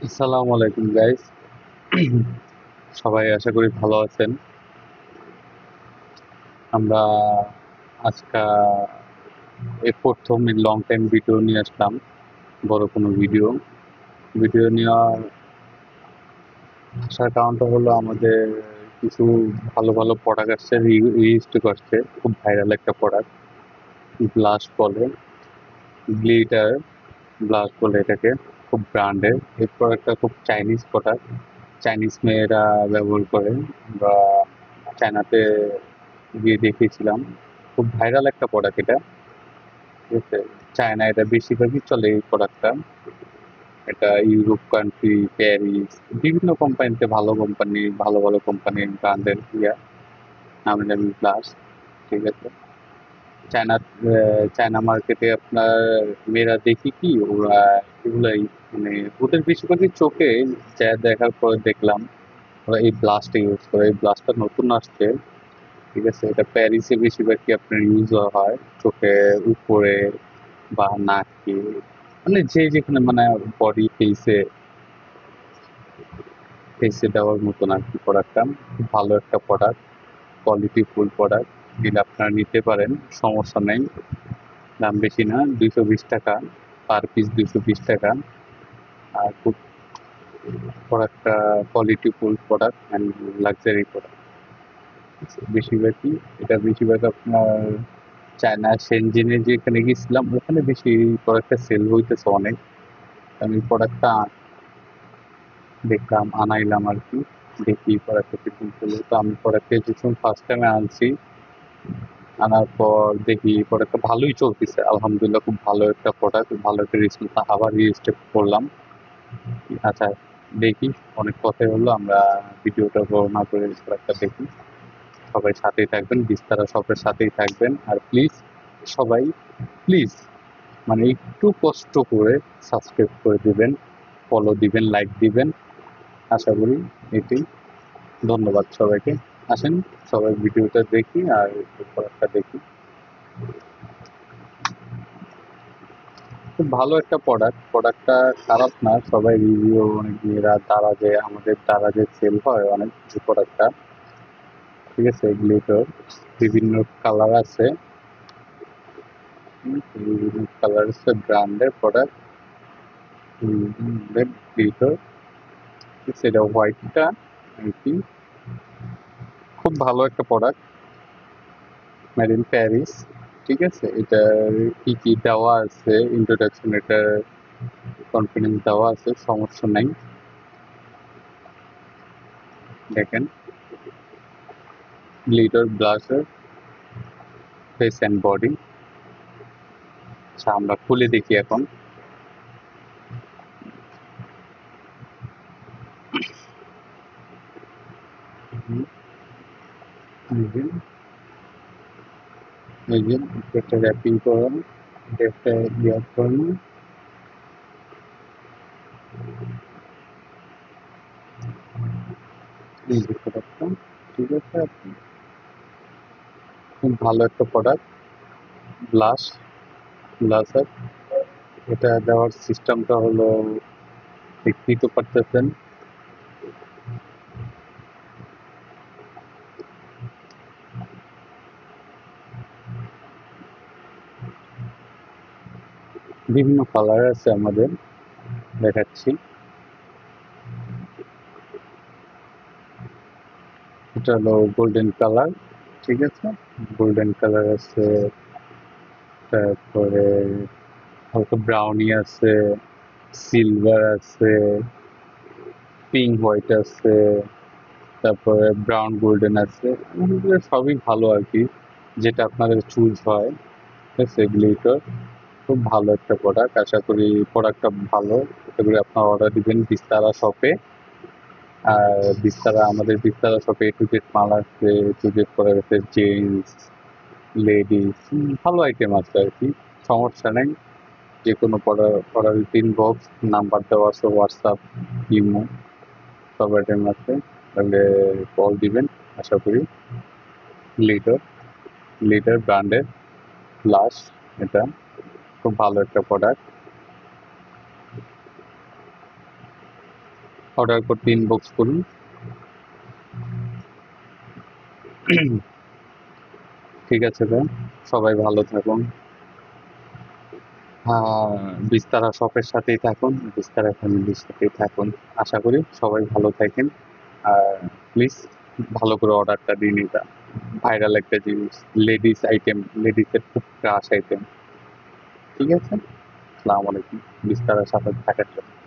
আসসালামু আলাইকুম গাইস। সবাই আশা করি ভালো আছেন। আমরা আজকে এই প্রথম লং টাইম ভিডিও নিয়ে আসলাম, বড় কোনো ভিডিও নেওয়ার আসার কারণটা হলো আমাদের কিছু ভালো ভালো প্রোডাক্ট আসছে, রিলিজ করছে। খুব ভাইরাল একটা প্রোডাক্ট, ব্লাশ বলে, গ্লিটার ব্লাশ বলে এটাকে। খুব ব্র্যান্ডের এই প্রোডাক্টটা, খুব চাইনিজ প্রোডাক্ট, চাইনিজ মেয়েরা ব্যবহার করে। বা চায়নাতে গিয়ে দেখিয়েছিলাম, খুব ভাইরাল একটা প্রোডাক্ট এটা। ঠিক আছে, চায়না এটা বেশিরভাগই চলে এই প্রোডাক্টটা। এটা ইউরোপ কান্ট্রি, প্যারিস, বিভিন্ন কোম্পানিতে, ভালো কোম্পানি, ভালো ভালো কোম্পানির ব্র্যান্ডের নামি দামি গ্লাস। ঠিক আছে, চায়না চায়না মার্কেটে আপনার মেয়েরা দেখি কি ওরা এগুলাই, মানে ওদের বেশিরভাগই চোখে যা দেখার পরে দেখলাম ওরা এই ব্লাস্টটা ইউজ করে। এই ব্লাস্টটা নতুন আসছে। ঠিক আছে, এটা প্যারিসে বেশিরভাগই আপনার ইউজ হয় চোখের উপরে বা নাকে, মানে যে যেখানে মানে বডি ফেসে ফেসে দেওয়ার মতন আর কি প্রোডাক্টটা। খুব ভালো একটা প্রোডাক্ট, কোয়ালিটি ফুল প্রোডাক্ট। এটা আপনারা নিতে পারেন, সমস্যা নেই। দাম বেশি না, 220 টাকা পার পিস, 220 টাকা। আর খুব প্রোডাক্টটা quality full product and luxury product. বেশিরভাগই এটা বেশিরভাগ আপনার চায়না সেনজেনে যেখানে গেছিলাম ওখানে বেশি প্রোডাক্টটা সেল হইতেছে অনেক। আমি প্রোডাক্টটা দেখলাম, আনাইলাম আর কি। দেখি প্রোডাক্টটা কিরকম ছিল। তো আমি প্রোডাক্টটা যখন ফার্স্ট টাইমে আনছি, আনার পর দেখি প্রোডাক্টটা ভালোই চলতেছে, আলহামদুলিল্লাহ। খুব ভালো একটা প্রোডাক্ট, ভালো একটা রেসপন্স। আবার রিস্টেপ করলাম। আচ্ছা, দেখি, অনেক কথাই হলো, আমরা ভিডিওটা বড় না করে প্রোডাক্টটা দেখি। সবাই সাথেই থাকবেন, বিস্তারা শপের সাথেই থাকবেন। আর প্লিজ সবাই, প্লিজ মানে একটু কষ্ট করে সাবস্ক্রাইব করে দিবেন, ফলো দিবেন, লাইক দিবেন। আশা করি এটাই। ধন্যবাদ সবাইকে। আসেন সবাই ভিডিওটা দেখি আর প্রোডাক্টটা দেখি। খুব ভালো একটা প্রোডাক্টটা খারাপ না। সবাই রিভিউ, অনেক মেয়েরা দারাজে, আমাদের দারাজে সেল হয় অনেক কিছু প্রোডাক্টটা। ঠিক আছে, এগুলি তো বিভিন্ন কালার আছে, বিভিন্ন কালার আছে, ব্র্যান্ডের প্রোডাক্ট। গ্লিটার, সেটা হোয়াইটটা আর কি। খুব ভালো একটা প্রোডাক্ট, মেড ইন প্যারিস। ঠিক আছে, এটার কি কি দেওয়া আছে ইন্ট্রোডাকশন, এটার কনফিডেন্স দেওয়া আছে, সমস্যা নাই। দেখেন, glitter blusher, face and body. আচ্ছা, আমরা খুলে দেখি এখন। এই যে একটা র্যাপিং করুন, একটা ইয়ার করুন। এই যে প্রোডাক্টটা, ঠিক আছে। খুব ভালো একটা প্রোডাক্ট, ব্লাশ, ব্লাশার। এটা দেওয়ার সিস্টেমটা হলো, দেখতেই তো পারতেছেন। বিভিন্ন কালার আছে আমাদের, দেখাচ্ছি। এটা হলো গোল্ডেন কালার। ঠিক আছে, গোল্ডেন কালার আছে, তারপরে হালকা ব্রাউনি আছে, সিলভার আছে, পিঙ্ক হোয়াইট আছে, তারপরে ব্রাউন গোল্ডেন আছে। এগুলো সবই ভালো আর কি, যেটা আপনাদের চুজ হয়। ঠিক আছে, গ্লিটার খুব ভালো একটা প্রোডাক্ট। আশা করি প্রোডাক্টটা ভালো। আশা করি আপনারা অর্ডার দিবেন বিস্তারা শপে। আর বিস্তারা, আমাদের বিস্তারা শপে এ টু জেড মাল আছে, এ টু জেড করা গেছে, জেন্টস, লেডিস, ভালো আইটেম আছে আর কি। সমস্যা নেই, যে কোনো অর্ডার ইনবক্স নাম্বার দেওয়া আছে, হোয়াটসঅ্যাপ, ইমো, সব আইটেম আছে। তাহলে কল দিবেন। আশা করি লিটার, লিটার ব্র্যান্ডের ব্লাশ, এটা খুব ভালো একটা প্রোডাক্ট। অর্ডার করতে ইনবক্স করুন। ঠিক আছে ভাই, সবাই ভালো থাকুন। হ্যাঁ, বিস্তারা শপের সাথেই থাকুন, বিস্তারা ফ্যামিলির সাথেই থাকুন। আশা করি সবাই ভালো থাকেন। আর প্লিজ ভালো করে অর্ডারটা দিয়ে নিতা। ভাইরাল একটা জিনিস, লেডিস আইটেম, লেডিসের খুব ক্রাশ আইটেম। ঠিক আছে, আসসালামু আলাইকুম, বিস্তারার সাথে থাকার জন্য।